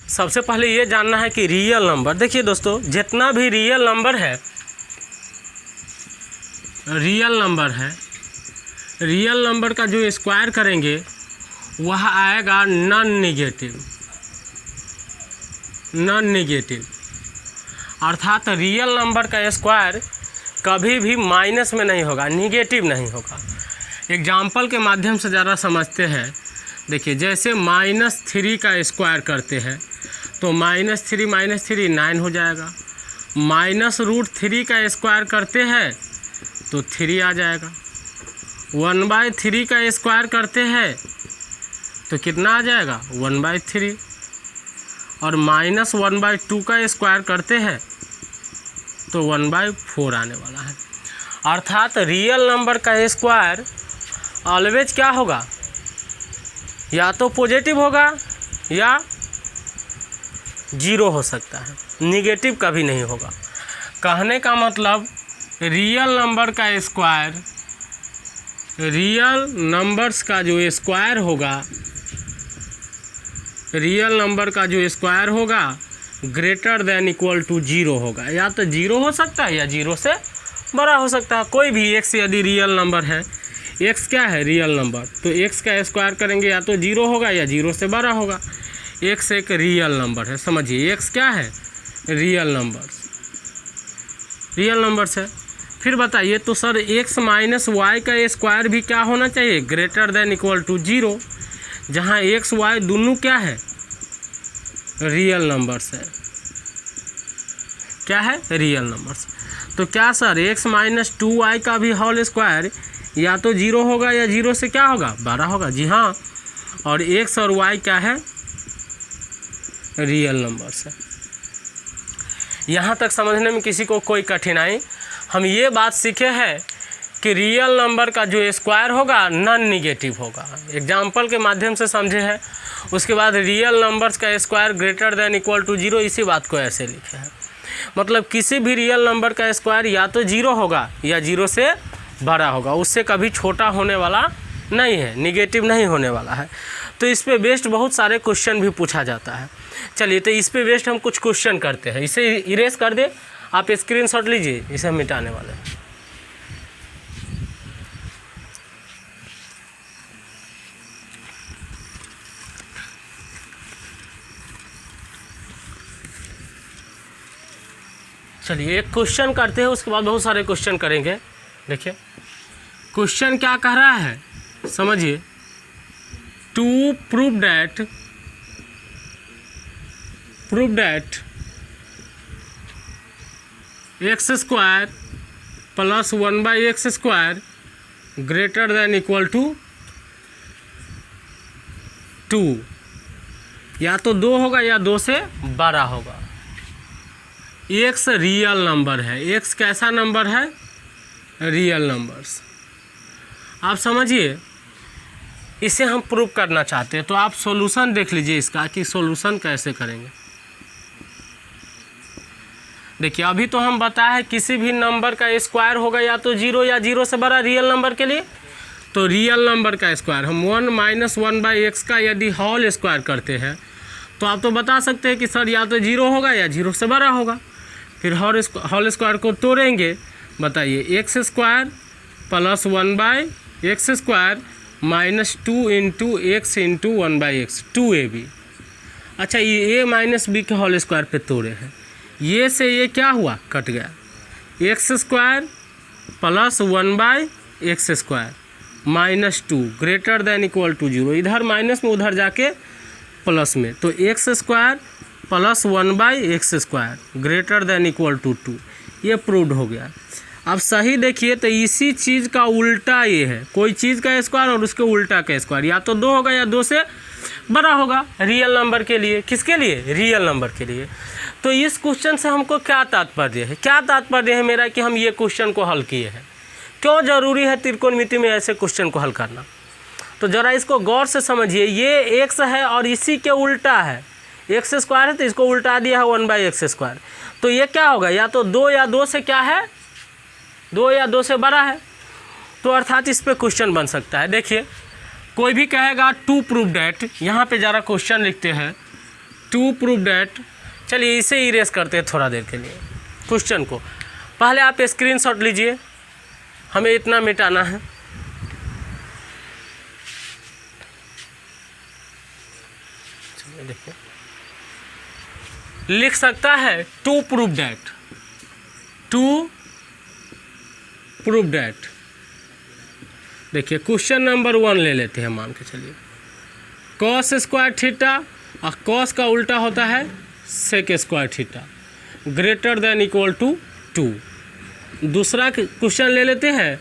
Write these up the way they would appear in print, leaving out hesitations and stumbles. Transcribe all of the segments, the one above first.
सबसे पहले ये जानना है कि रियल नंबर, देखिए दोस्तों, जितना भी रियल नंबर है, रियल नंबर का जो स्क्वायर करेंगे वह आएगा नॉन नेगेटिव, अर्थात रियल नंबर का स्क्वायर कभी भी माइनस में नहीं होगा, निगेटिव नहीं होगा। एग्जाम्पल के माध्यम से ज़रा समझते हैं। देखिए, जैसे -3 का स्क्वायर करते हैं तो -3 9 हो जाएगा। -√3 का स्क्वायर करते हैं तो 3 आ जाएगा। 1/3 का स्क्वायर करते हैं तो कितना आ जाएगा? 1/3। और -1/2 का स्क्वायर करते हैं तो 1/4 आने वाला है। अर्थात रियल नंबर का स्क्वायर ऑलवेज क्या होगा? या तो पॉजिटिव होगा या 0 हो सकता है, निगेटिव कभी नहीं होगा। कहने का मतलब रियल नंबर का स्क्वायर, रियल नंबर्स का जो स्क्वायर होगा, रियल नंबर का जो स्क्वायर होगा ग्रेटर देन इक्वल टू 0 होगा। या तो 0 हो सकता है या 0 से बड़ा हो सकता है। कोई भी x यदि रियल नंबर है, x क्या है? रियल नंबर, तो x का स्क्वायर करेंगे या तो 0 होगा या 0 से बड़ा होगा। x एक रियल नंबर है, समझिए x क्या है? रियल नंबर्स है। फिर बताइए तो सर x माइनस वाई का स्क्वायर भी क्या होना चाहिए? ग्रेटर देन इक्वल टू 0, जहाँ x y दोनों क्या है? रियल नंबर्स है। क्या है? Real numbers. तो क्या सर x माइनस 2y का भी होल स्क्वायर या तो 0 होगा या 0 से क्या होगा? बड़ा होगा। जी हाँ, और x और y क्या है? रियल नंबर्स है। यहाँ तक समझने में किसी को कोई कठिनाई? हम ये बात सीखे हैं कि रियल नंबर का जो स्क्वायर होगा नॉन निगेटिव होगा। एग्जाम्पल के माध्यम से समझे हैं। उसके बाद रियल नंबर्स का square greater than equal to 0, इसी बात को ऐसे लिखे हैं। मतलब किसी भी रियल नंबर का स्क्वायर या तो 0 होगा या 0 से बड़ा होगा, उससे कभी छोटा होने वाला नहीं है, निगेटिव नहीं होने वाला है। तो इस पे बेस्ड बहुत सारे क्वेश्चन भी पूछा जाता है। चलिए, तो इस पे बेस्ड हम कुछ क्वेश्चन करते हैं। इसे इरेज कर दे, आप स्क्रीनशॉट लीजिए, इसे हम मिटाने वाले हैं। चलिए, एक क्वेश्चन करते हैं, उसके बाद बहुत सारे क्वेश्चन करेंगे। देखिए क्वेश्चन क्या कह रहा है, समझिए। To prove that x square plus 1/x square greater than equal to 2, या तो 2 होगा या 2 से बड़ा होगा। x रियल नंबर है। x कैसा नंबर है? Real numbers. आप समझिए, इसे हम प्रूव करना चाहते हैं, तो आप सॉल्यूशन देख लीजिए इसका कि सॉल्यूशन कैसे करेंगे। देखिए, अभी तो हम बताए किसी भी नंबर का स्क्वायर होगा या तो 0 या 0 से बड़ा रियल नंबर के लिए। तो रियल नंबर का स्क्वायर हम 1 - 1/x का यदि होल स्क्वायर करते हैं तो आप तो बता सकते हैं कि सर या तो 0 होगा या 0 से बड़ा होगा। फिर होल स्क्वायर को तोड़ेंगे। बताइए, x square plus 1/x square minus 2 × x × 1/x 2ab। अच्छा, ये a माइनस b के होल स्क्वायर पे तोड़े हैं, ये से ये क्या हुआ? कट गया। x square plus 1/x square minus 2 greater than equal to 0, इधर माइनस में उधर जाके प्लस में, तो x square plus 1/x square greater than equal to 2, ये प्रूव्ड हो गया। अब सही देखिए, तो इसी चीज़ का उल्टा ये है, कोई चीज़ का स्क्वायर और उसके उल्टा का स्क्वायर, या तो 2 होगा या 2 से बड़ा होगा रियल नंबर के लिए। किसके लिए? रियल नंबर के लिए। तो इस क्वेश्चन से हमको क्या तात्पर्य है? क्या तात्पर्य है मेरा कि हम ये क्वेश्चन को हल किए हैं? क्यों ज़रूरी है त्रिकोणमिति में ऐसे क्वेश्चन को हल करना? तो ज़रा इसको गौर से समझिए। ये x है और इसी के उल्टा है, x स्क्वायर है तो इसको उल्टा दिया है 1/x स्क्वायर। तो ये क्या होगा? या तो 2 या 2 से क्या है? 2 या 2 से बड़ा है। तो अर्थात इस पे क्वेश्चन बन सकता है। देखिए, कोई भी कहेगा टू प्रूव डैट, यहाँ पे ज़रा क्वेश्चन लिखते हैं, टू प्रूव डैट, चलिए इसे इरेज करते हैं थोड़ा देर के लिए क्वेश्चन को। पहले आप स्क्रीनशॉट लीजिए, हमें इतना मिटाना है। चलिए देखिए, लिख सकता है to prove that, to prove that. देखिए क्वेश्चन नंबर 1 ले लेते हैं, मान के चलिए कॉस स्क्वायर थीटा, और कॉस का उल्टा होता है sec square theta, greater than equal to 2। दूसरा क्वेश्चन ले लेते हैं,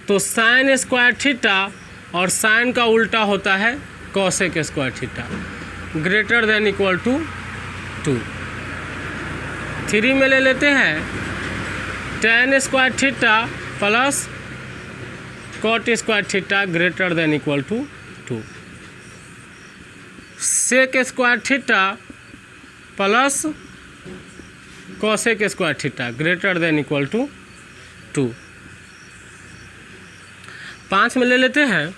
तो साइन स्क्वायर थीटा और साइन का उल्टा होता है cosec square theta, greater than equal to 2। 3 में ले लेते हैं tan square theta plus cot square theta, greater than equal to 2। Sec square theta plus cosec square theta, greater than equal to 2। 5 में ले लेते हैं,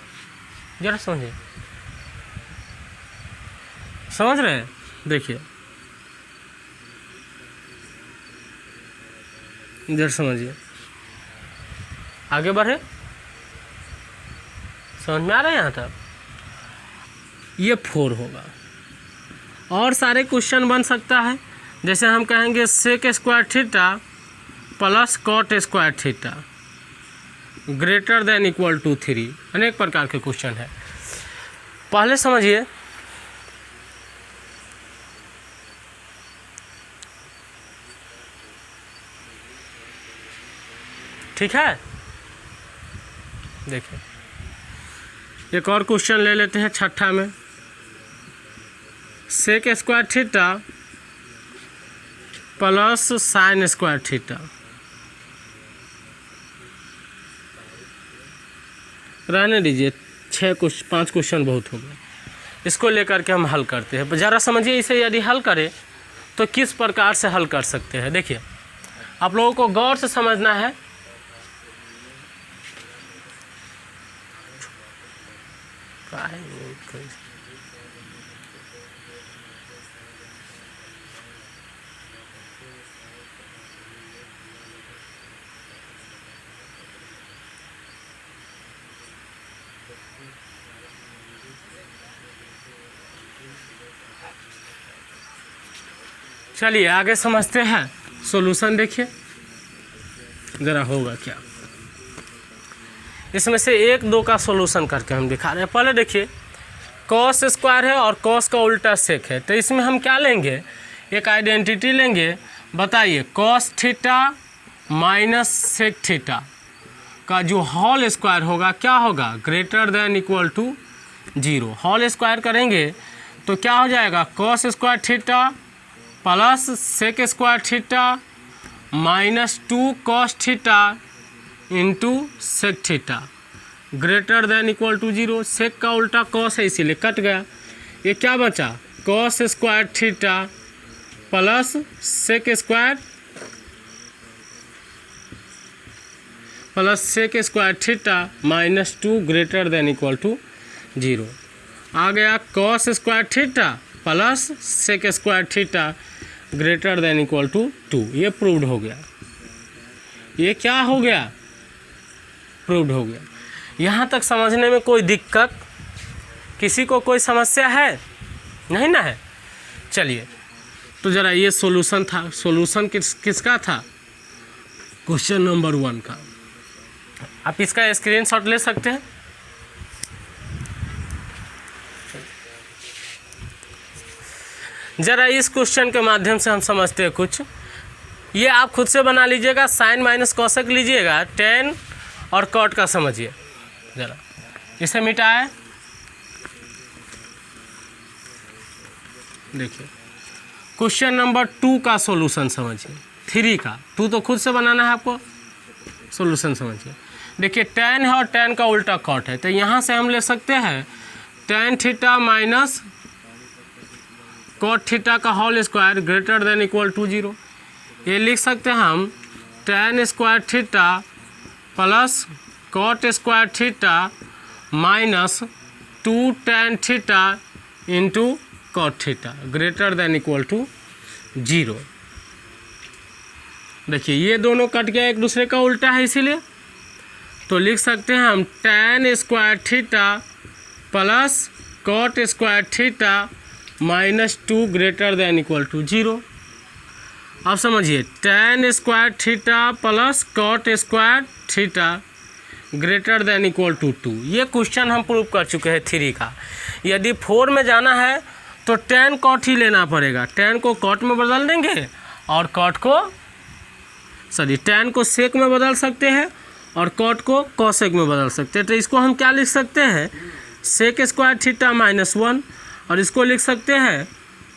जरा समझिए, समझ रहे हैं? देखिए जरा समझिए, आगे बढ़े, समझ में आ रहा है यहाँ तक? ये 4 होगा। और सारे क्वेश्चन बन सकता है, जैसे हम कहेंगे sec square theta plus cot square theta, greater than equal to 3। अनेक प्रकार के क्वेश्चन है। पहले समझिए, ठीक है? देखिए एक और क्वेश्चन ले लेते हैं, छठा में sec square theta plus sine square theta. रहने दीजिए, 5 क्वेश्चन बहुत हो गए, इसको लेकर के हम हल करते हैं। ज़रा समझिए, इसे यदि हल करें तो किस प्रकार से हल कर सकते हैं। देखिए आप लोगों को गौर से समझना है। चलिए आगे समझते हैं। सॉल्यूशन देखिए ज़रा होगा क्या। इसमें से 1, 2 का सॉल्यूशन करके हम दिखा रहे हैं। पहले देखिए कॉस स्क्वायर है और कॉस का उल्टा सेक है, तो इसमें हम क्या लेंगे, एक आइडेंटिटी लेंगे। बताइए cos theta minus sec theta का जो होल स्क्वायर होगा क्या होगा, greater than equal to 0। Whole square करेंगे तो क्या हो जाएगा, cos square theta plus sec square theta minus 2 cos theta into sec theta, greater than equal to 0। Sec का उल्टा कॉस है इसीलिए कट गया। ये क्या बचा, cos square theta plus sec square theta minus 2 greater than equal to 0। आ गया cos square theta plus sec square theta greater than equal to 2। ये प्रूव्ड हो गया। ये क्या हो गया, प्रूव्ड हो गया। यहाँ तक समझने में कोई दिक्कत, किसी को कोई समस्या है? नहीं ना है। चलिए तो ज़रा ये सॉल्यूशन था। सॉल्यूशन किसका था, क्वेश्चन नंबर 1 का। आप इसका स्क्रीनशॉट ले सकते हैं। ज़रा इस क्वेश्चन के माध्यम से हम समझते हैं कुछ। ये आप खुद से बना लीजिएगा, साइन माइनस कॉसेक लीजिएगा, टेन और कॉट का समझिए। ज़रा इसे मिटाए, देखिए क्वेश्चन नंबर 2 का सॉल्यूशन समझिए। 3 का 2 तो खुद से बनाना है आपको, सॉल्यूशन समझिए। देखिए टेन है और टेन का उल्टा कॉट है, तो यहाँ से हम ले सकते हैं tan theta minus cot theta का whole square greater than equal to 0। ये लिख सकते हैं हम tan square theta plus cot square theta minus 2 tan theta into cot theta greater than equal to 0। देखिए ये दोनों कट गया, एक दूसरे का उल्टा है, इसीलिए तो लिख सकते हैं हम tan square theta plus cot square theta -2 greater than equal to 0। अब समझिए tan square theta plus cot square theta greater than equal to 2। ये क्वेश्चन हम प्रूव कर चुके हैं 3 का। यदि 4 में जाना है तो tan कॉट ही लेना पड़ेगा। tan को कॉट में बदल देंगे और कॉट को tan को सेक में बदल सकते हैं और कॉट को कॉसेक में बदल सकते हैं। तो इसको हम क्या लिख सकते हैं, सेक स्क्वायर थीटा -1, और इसको लिख सकते हैं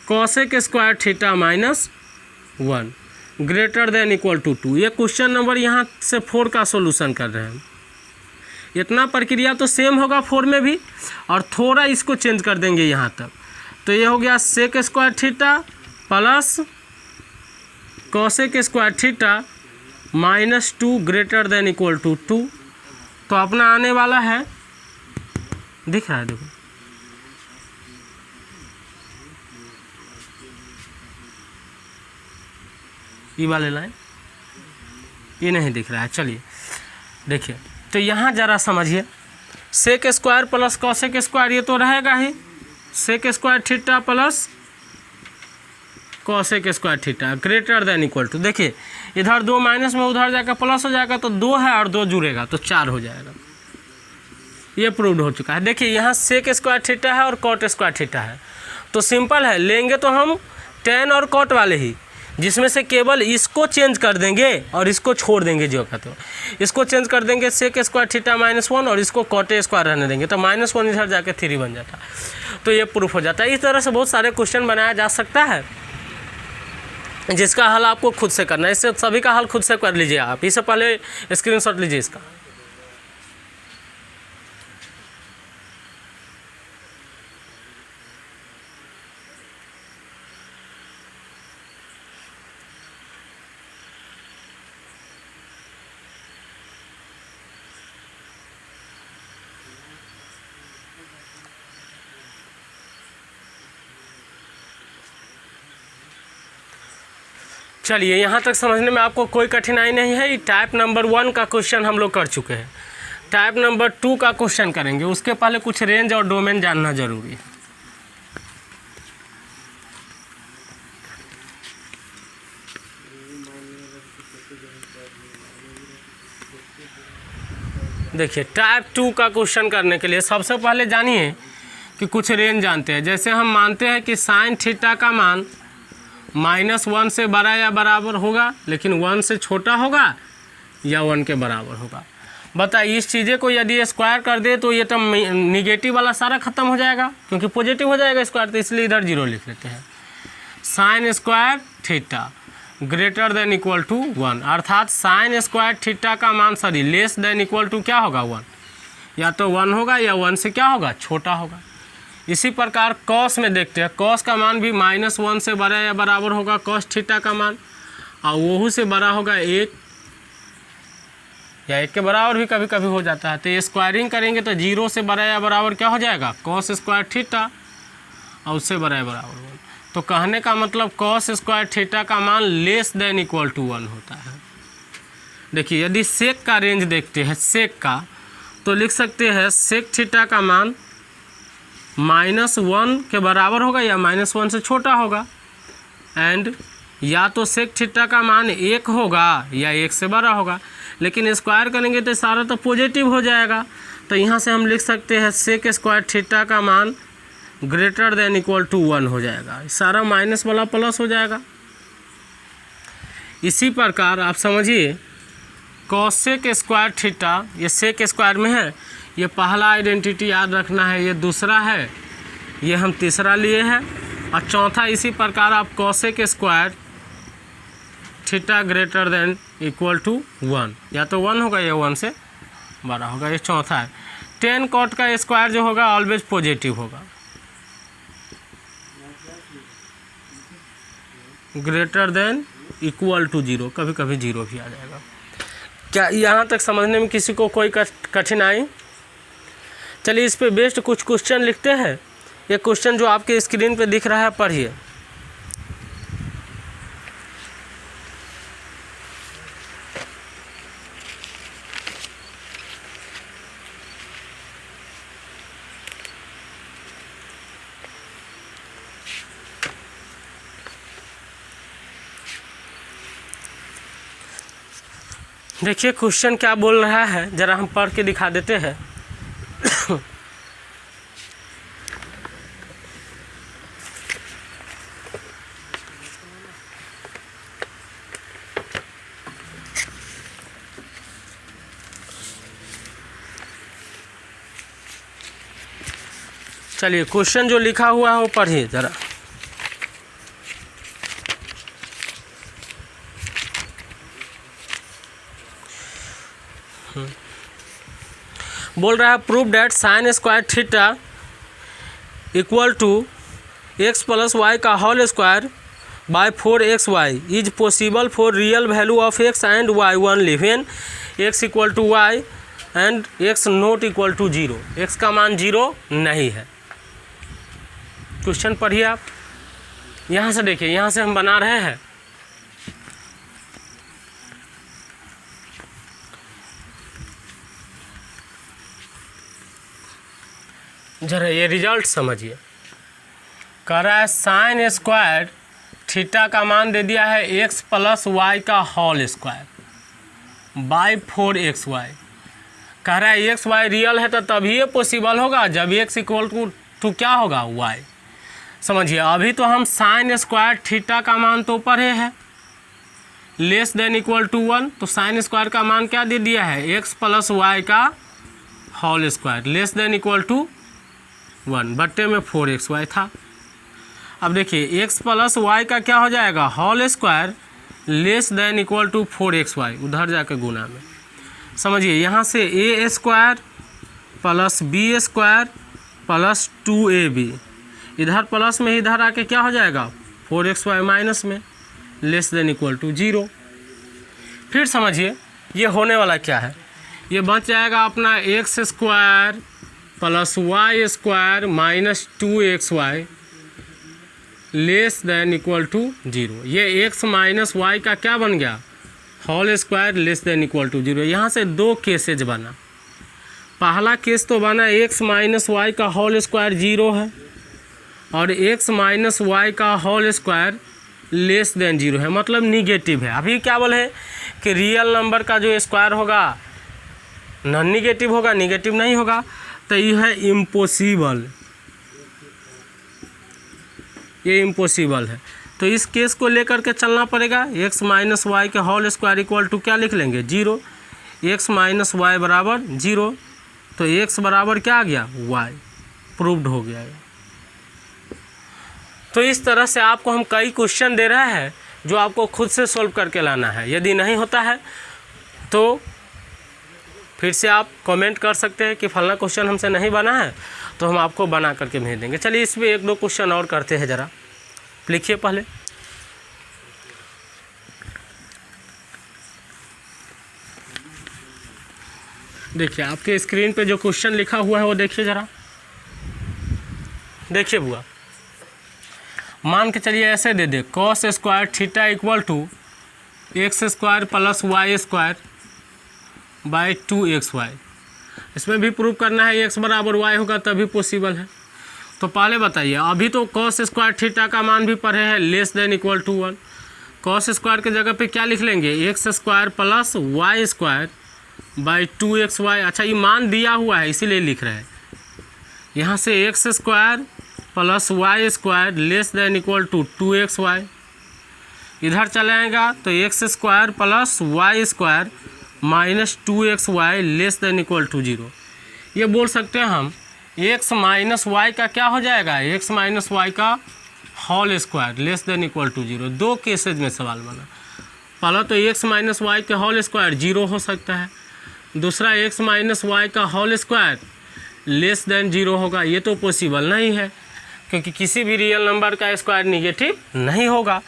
cosec square theta -1 greater than equal to 2। ये क्वेश्चन नंबर यहाँ से 4 का सॉल्यूशन कर रहे हैं। इतना प्रक्रिया तो सेम होगा 4 में भी, और थोड़ा इसको चेंज कर देंगे यहाँ तक। तो ये हो गया sec square theta plus cosec square theta -2 greater than equal to 2। तो अपना आने वाला है, दिख रहा है, देखो ये वाले लाइन, ये नहीं दिख रहा है। चलिए देखिए, तो यहाँ ज़रा समझिए, sec square plus cosec square ये तो रहेगा ही, sec square theta plus cosec square theta greater than equal to, देखिए इधर 2 माइनस में उधर जाकर प्लस हो जाएगा तो 2 है और 2 जुड़ेगा तो 4 हो जाएगा। ये प्रूव्ड हो चुका है। देखिए यहाँ सेक स्क्वायर थीटा है और कॉट स्क्वायर थीटा है, तो सिंपल है, लेंगे तो हम tan और कॉट वाले ही, जिसमें से केवल इसको चेंज कर देंगे और इसको छोड़ देंगे जो कहते हो, इसको चेंज कर देंगे सेक स्क्वायर थीटा -1 और इसको कॉट स्क्वायर रहने देंगे, तो -1 इधर जाके 3 बन जाता है। तो ये प्रूफ हो जाता है। इस तरह से बहुत सारे क्वेश्चन बनाया जा सकता है, जिसका हल आपको खुद से करना है। इससे सभी का हल खुद से कर लीजिए आप। इससे पहले स्क्रीनशॉट लीजिए इसका। चलिए यहाँ तक समझने में आपको कोई कठिनाई नहीं है। ये टाइप नंबर 1 का क्वेश्चन हम लोग कर चुके हैं। टाइप नंबर 2 का क्वेश्चन करेंगे, उसके पहले कुछ रेंज और डोमेन जानना जरूरी है। देखिए टाइप 2 का क्वेश्चन करने के लिए सबसे पहले जानिए कि कुछ रेंज जानते हैं। जैसे हम मानते हैं कि साइन थीटा का मान -1 से बड़ा या बराबर होगा, लेकिन 1 से छोटा होगा या 1 के बराबर होगा। बताइए इस चीज़ें को यदि स्क्वायर कर दे तो ये तो निगेटिव वाला सारा खत्म हो जाएगा, क्योंकि पॉजिटिव हो जाएगा स्क्वायर, तो इसलिए इधर 0 लिख लेते हैं। Sine square theta greater than equal to 1, अर्थात साइन स्क्वायर थीटा का मान लेस देन इक्वल टू क्या होगा 1, या तो 1 होगा या 1 से क्या होगा छोटा होगा। इसी प्रकार कॉस में देखते हैं, कॉस का मान भी -1 से बड़ा या बराबर होगा कॉस थीटा का मान, और वह से बड़ा होगा 1 या 1 के बराबर भी कभी कभी हो जाता है। तो ये स्क्वायरिंग करेंगे तो 0 से बड़ा या बराबर क्या हो जाएगा कॉस स्क्वायर थीटा, और उससे बड़ा या बराबर 1। तो कहने का मतलब कॉस स्क्वायर थीटा का मान लेस देन इक्वल टू 1 होता है। देखिए यदि सेक का रेंज देखते हैं, सेक का, तो लिख सकते हैं सेक थीटा का मान -1 के बराबर होगा या -1 से छोटा होगा, एंड या तो सेक थीटा का मान 1 होगा या 1 से बड़ा होगा। लेकिन स्क्वायर करेंगे तो सारा तो पॉजिटिव हो जाएगा, तो यहाँ से हम लिख सकते हैं सेक स्क्वायर थीटा का मान ग्रेटर देन इक्वल टू 1 हो जाएगा, सारा माइनस वाला प्लस हो जाएगा। इसी प्रकार आप समझिए कॉसेक स्क्वायर थीटा, ये सेक स्क्वायर में है, ये पहला आइडेंटिटी याद रखना है, ये दूसरा है, ये हम तीसरा लिए हैं, और चौथा इसी प्रकार आप cosec square theta greater than equal to 1, या तो 1 होगा या 1 से बड़ा होगा, ये चौथा है। tan कॉट का स्क्वायर जो होगा ऑलवेज पॉजिटिव होगा, ग्रेटर देन इक्वल टू 0, कभी कभी 0 भी आ जाएगा। क्या यहाँ तक समझने में किसी को कोई कठिनाई? चलिए इस पे बेस्ड कुछ क्वेश्चन लिखते हैं, ये क्वेश्चन जो आपके स्क्रीन पे दिख रहा है पढ़िए। देखिए क्वेश्चन क्या बोल रहा है, जरा हम पढ़ के दिखा देते हैं। चलिए क्वेश्चन जो लिखा हुआ है वो पढ़िए जरा। बोल रहा है prove that sine square theta equal to x plus y का whole square by 4xy is possible for real value of x and y only when x equal to y and x not equal to 0। x का मान 0 नहीं है। Question पढ़िए आप। यहाँ से देखिए, यहाँ से हम बना रहे हैं। जरा ये रिजल्ट समझिए। कह रहा है साइन स्क्वायर थीटा का मान दे दिया है x प्लस वाई का होल स्क्वायर बाई 4xy। कह रहा है एक्स वाई रियल है तो तभी ये पॉसिबल होगा जब x इक्वल टू क्या होगा y। समझिए, अभी तो हम साइन स्क्वायर थीटा का मान तो पढ़े हैं लेस देन इक्वल टू 1, तो साइन स्क्वायर का मान क्या दे दिया है x प्लस वाई का whole square less than equal to 1 बट्टे में 4xy था। अब देखिए x प्लस वाई का क्या हो जाएगा whole square less than equal to 4xy, उधर जाकर गुना में। समझिए, यहाँ से a square plus b square plus 2ab, इधर प्लस में इधर आके क्या हो जाएगा 4xy माइनस में लेस देन इक्वल टू 0। फिर समझिए ये होने वाला क्या है, ये बच जाएगा अपना x square plus y square minus 2xy less than equal to 0। ये x माइनस वाई का क्या बन गया whole square less than equal to 0। यहाँ से दो केसेज बना। पहला केस तो बना x माइनस वाई का होल स्क्वायर 0 है और x माइनस वाई का होल स्क्वायर लेस देन 0 है, मतलब निगेटिव है। अभी क्या बोले कि रियल नंबर का जो स्क्वायर होगा नॉन निगेटिव होगा, निगेटिव नहीं होगा, तो ये है इम्पॉसिबल, ये इम्पॉसिबल है। तो इस केस को लेकर के चलना पड़ेगा। x माइनस वाई के होल स्क्वायर इक्वल टू क्या लिख लेंगे 0, x माइनस वाई बराबर 0, तो x बराबर क्या आ गया y, प्रूव्ड हो गया। तो इस तरह से आपको हम कई क्वेश्चन दे रहे हैं जो आपको खुद से सॉल्व करके लाना है। यदि नहीं होता है तो फिर से आप कमेंट कर सकते हैं कि फलना क्वेश्चन हमसे नहीं बना है, तो हम आपको बना करके भेज देंगे। चलिए इसमें एक दो क्वेश्चन और करते हैं, ज़रा लिखिए पहले। देखिए आपके स्क्रीन पे जो क्वेश्चन लिखा हुआ है वो देखिए ज़रा। देखिए बुआ, मान के चलिए ऐसे दे दे cos square theta equal to x square plus y square by 2xy। इसमें भी प्रूव करना है x बराबर y होगा तभी पॉसिबल है। तो पहले बताइए, अभी तो कॉस स्क्वायर थीटा का मान भी पढ़े हैं less than equal to 1। Cos square के जगह पे क्या लिख लेंगे x square plus y square by 2xy। अच्छा, ये मान दिया हुआ है इसीलिए लिख रहे हैं। यहाँ से x square plus y square less than equal to 2xy, इधर चलाएगा तो x square plus y square minus 2xy less than equal to 0। ये बोल सकते हैं हम x माइनस वाई का क्या हो जाएगा x माइनस वाई का whole square less than equal to 0। दो केसेज में सवाल बना। पहला तो x माइनस वाई का होल स्क्वायर 0 हो सकता है, दूसरा x माइनस वाई का होल स्क्वायर लेस देन 0 होगा। ये तो पॉसिबल नहीं है क्योंकि किसी भी रियल नंबर का स्क्वायर निगेटिव नहीं होगा,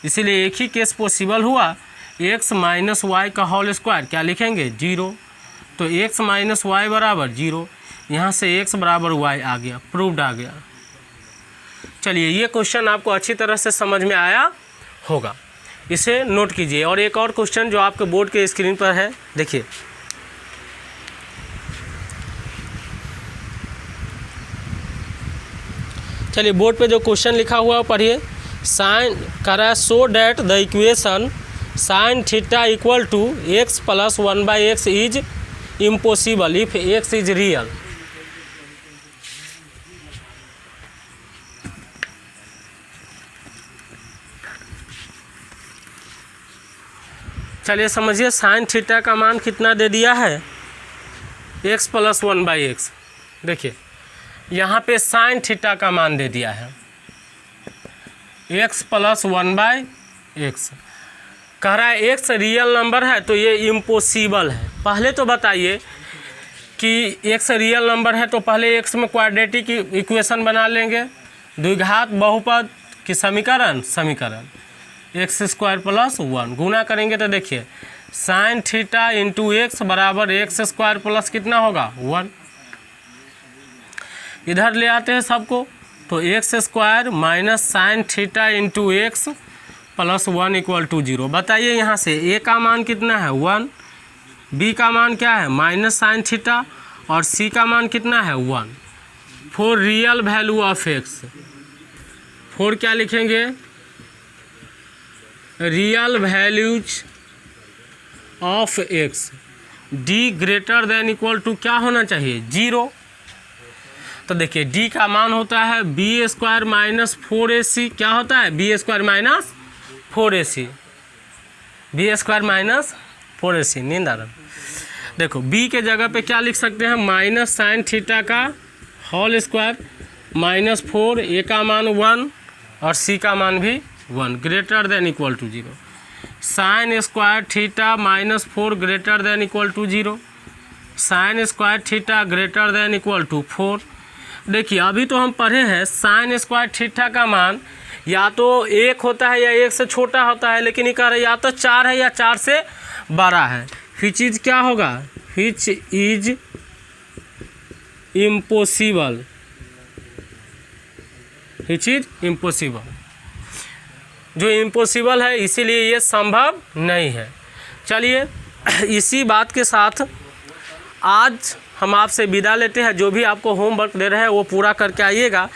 इसीलिए एक ही केस पॉसिबल हुआ x माइनस वाई का होल स्क्वायर क्या लिखेंगे 0। तो x माइनस वाई बराबर 0, यहाँ से x बराबर y आ गया, प्रूव्ड आ गया। चलिए ये क्वेश्चन आपको अच्छी तरह से समझ में आया होगा, इसे नोट कीजिए। और एक और क्वेश्चन जो आपके बोर्ड के स्क्रीन पर है, देखिए चलिए बोर्ड पे जो क्वेश्चन लिखा हुआ है पढ़िए। साइन करा so that the equation sine theta equal to x plus 1/x is impossible if x is real. चलिए समझिए, साइन थीटा का मान कितना दे दिया है, x प्लस 1/x। देखिए यहाँ पे साइन थीटा का मान दे दिया है x प्लस 1/x। कह रहा है x रियल नंबर है तो ये इम्पॉसिबल है। पहले तो बताइए कि x रियल नंबर है तो पहले x में क्वाड्रेटिक इक्वेशन बना लेंगे, द्विघात बहुपद की समीकरण x² प्लस 1 गुना करेंगे तो देखिए साइन थीटा इंटू एक्स बराबर x² प्लस कितना होगा 1। इधर ले आते हैं सबको तो x² minus sine theta into x plus 1 equal to 0। बताइए यहाँ से a का मान कितना है 1, b का मान क्या है माइनस साइन थीटा और c का मान कितना है 1। For real value of x, for क्या लिखेंगे real values of x, d greater than equal to क्या होना चाहिए 0। तो देखिए d का मान होता है b² माइनस 4ac, क्या होता है b² minus 4ac, b² minus 4ac। नींद आ रहा, देखो b के जगह पे क्या लिख सकते हैं माइनस साइन थीटा का होल स्क्वायर माइनस 4, a का मान 1 और c का मान भी 1 greater than equal to 0। Sine square theta minus 4 greater than equal to 0, sine square theta greater than equal to 4। देखिए अभी तो हम पढ़े हैं साइन स्क्वायर थीटा का मान या तो 1 होता है या 1 से छोटा होता है, लेकिन ये कह रहे या तो 4 है या 4 से बड़ा है। विच इज क्या होगा, which is impossible, which is impossible, जो इम्पॉसिबल है इसीलिए ये संभव नहीं है। चलिए इसी बात के साथ आज हम आपसे विदा लेते हैं। जो भी आपको होमवर्क दे रहे हैं वो पूरा करके आइएगा,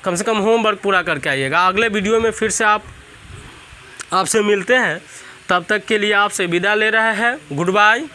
कम से कम होमवर्क पूरा करके आइएगा। अगले वीडियो में फिर से आपसे मिलते हैं, तब तक के लिए आपसे विदा ले रहे हैं। Good bye.